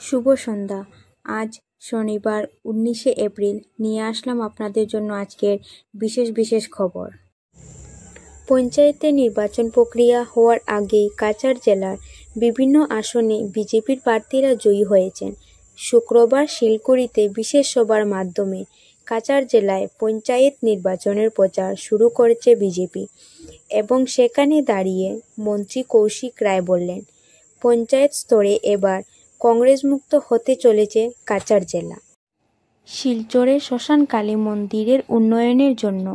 শুভ সন্ধ্যা। আজ শনিবার 19শে এপ্রিল নিয়ে আসলাম আপনাদের জন্য আজকের বিশেষ খবর। পঞ্চায়েতে নির্বাচন প্রক্রিয়া হওয়ার আগেই কাছাড় জেলার বিভিন্ন আসনে বিজেপির প্রার্থীরা জয়ী হয়েছেন। শুক্রবার শিলকুড়িতে বিশেষ সভার মাধ্যমে কাছাড় জেলায় পঞ্চায়েত নির্বাচনের প্রচার শুরু করেছে বিজেপি এবং সেখানে দাঁড়িয়ে মন্ত্রী কৌশিক রায় বললেন, পঞ্চায়েত স্তরে এবার কংগ্রেস মুক্ত হতে চলেছে কাছাড় জেলা। শিলচরে শ্মশান কালী মন্দিরের উন্নয়নের জন্য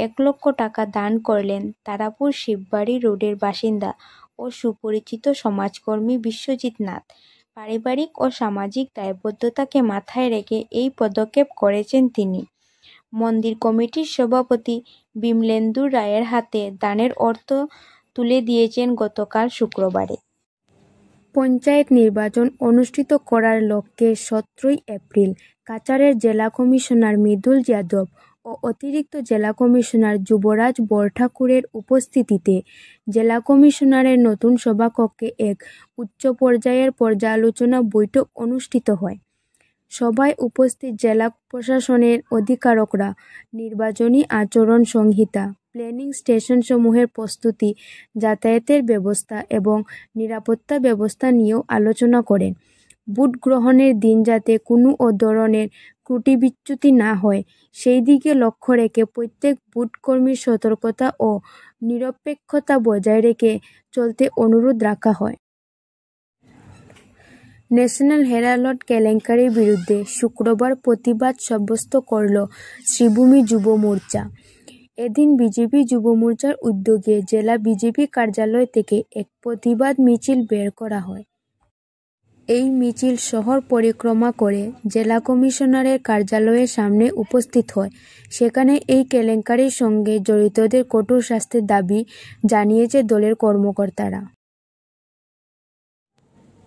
1 লক্ষ টাকা দান করলেন তারাপুর শিববাড়ি রোডের বাসিন্দা ও সুপরিচিত সমাজকর্মী বিশ্বজিৎ নাথ। পারিবারিক ও সামাজিক দায়বদ্ধতাকে মাথায় রেখে এই পদক্ষেপ করেছেন তিনি। মন্দির কমিটির সভাপতি বিমলেন্দু রায়ের হাতে দানের অর্থ তুলে দিয়েছেন গতকাল শুক্রবারে। পঞ্চায়েত নির্বাচন অনুষ্ঠিত করার লক্ষ্যে 17ই এপ্রিল কাছাড়ের জেলা কমিশনার মৃদুল যাদব ও অতিরিক্ত জেলা কমিশনার যুবরাজ বরঠাকুরের উপস্থিতিতে জেলা কমিশনারের নতুন সভাকক্ষে এক উচ্চ পর্যায়ের পর্যালোচনা বৈঠক অনুষ্ঠিত হয়। সভায় উপস্থিত জেলা প্রশাসনের আধিকারিকরা নির্বাচনী আচরণ সংহিতা, প্ল্যানিং স্টেশনসমূহের প্রস্তুতি, যাতায়াতের ব্যবস্থা এবং নিরাপত্তা ব্যবস্থা নিয়েও আলোচনা করেন। ভোট গ্রহণের দিন যাতে কোনো ধরনের ত্রুটি বিচ্যুতি না হয় সেই দিকে লক্ষ্য রেখে প্রত্যেক ভোট কর্মীর সতর্কতা ও নিরপেক্ষতা বজায় রেখে চলতে অনুরোধ রাখা হয়। ন্যাশনাল হেরাল্ড কেলেঙ্কারির বিরুদ্ধে শুক্রবার প্রতিবাদ সাব্যস্ত করল শ্রীভূমি যুব মোর্চা। এদিন বিজেপি যুব মোর্চার উদ্যোগে জেলা বিজেপি কার্যালয় থেকে এক প্রতিবাদ মিছিল বের করা হয়। এই মিছিল শহর পরিক্রমা করে জেলা কমিশনারের কার্যালয়ের সামনে উপস্থিত হয়। সেখানে এই কেলেঙ্কারির সঙ্গে জড়িতদের কঠোর শাস্তির দাবি জানিয়েছে দলের কর্মকর্তারা।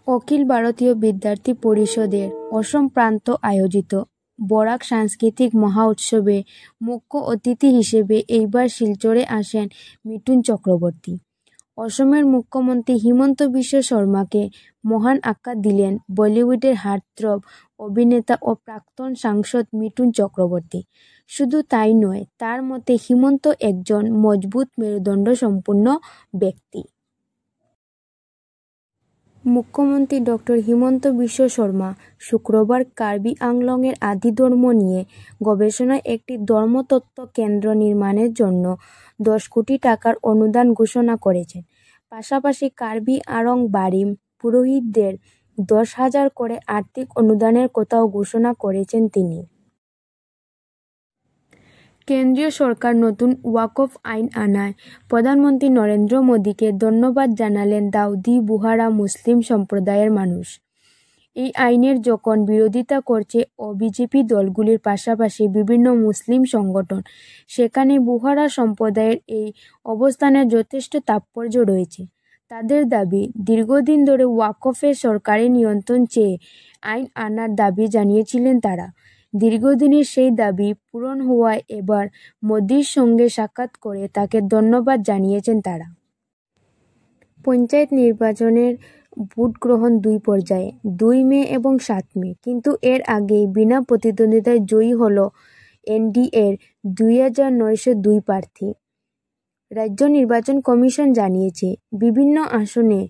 অখিল ভারতীয় বিদ্যার্থী পরিষদের অসম প্রান্ত আয়োজিত বরাক সাংস্কৃতিক মহা উৎসবে মুখ্য অতিথি হিসেবে এইবার শিলচরে আসেন মিঠুন চক্রবর্তী। অসমের মুখ্যমন্ত্রী হিমন্ত বিশ্ব শর্মাকে মহান আখ্যা দিলেন বলিউডের হার্টথ্রব অভিনেতা ও প্রাক্তন সাংসদ মিঠুন চক্রবর্তী। শুধু তাই নয়, তার মতে হিমন্ত একজন মজবুত মেরুদণ্ড সম্পন্ন ব্যক্তি। মুখ্যমন্ত্রী ডক্টর হিমন্ত বিশ্ব শর্মা শুক্রবার কার্বি আংলংয়ের আদি ধর্ম নিয়ে গবেষণায় একটি ধর্মতত্ত্ব কেন্দ্র নির্মাণের জন্য 10 কোটি টাকার অনুদান ঘোষণা করেছেন। পাশাপাশি কার্বি আংলং বারিম পুরোহিতদের 10,000 করে আর্থিক অনুদানের কথাও ঘোষণা করেছেন তিনি। কেন্দ্রীয় সরকার নতুন ওয়াকফ আইন আনায় প্রধানমন্ত্রী নরেন্দ্র মোদীকে ধন্যবাদ জানালেন দাউদি বুহারা মুসলিম সম্প্রদায়ের মানুষ। এই আইনের যখন বিরোধিতা করছে বিজেপি দলগুলির পাশাপাশি বিভিন্ন মুসলিম সংগঠন, সেখানে বুহারা সম্প্রদায়ের এই অবস্থানের যথেষ্ট তাৎপর্য রয়েছে। তাদের দাবি, দীর্ঘদিন ধরে ওয়াকফের সরকারি নিয়ন্ত্রণ চেয়ে আইন আনার দাবি জানিয়েছিলেন তারা। দীর্ঘদিনের সেই দাবি পূরণ হওয়ায় এবার মোদির সঙ্গে সাক্ষাৎ করে তাকে ধন্যবাদ জানিয়েছেন তারা। পঞ্চায়েত নির্বাচনের ভোট গ্রহণ 2 পর্যায়ে, 2 মে এবং 7 মে। কিন্তু এর আগেই বিনা প্রতিদ্বন্দ্বিতায় জয়ী হল এনডিএর 2,902 প্রার্থী। রাজ্য নির্বাচন কমিশন জানিয়েছে, বিভিন্ন আসনে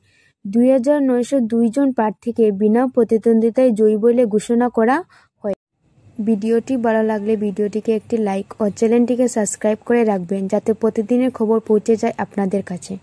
2,902 জন প্রার্থীকে বিনা প্রতিদ্বন্দ্বিতায় জয়ী বলে ঘোষণা করা হয়। ভিডিওটি ভালো লাগলে ভিডিওটিকে একটি লাইক ও চ্যানেলটিকে সাবস্ক্রাইব করে রাখবেন যাতে প্রতিদিনের খবর পৌঁছে যায় আপনাদের কাছে।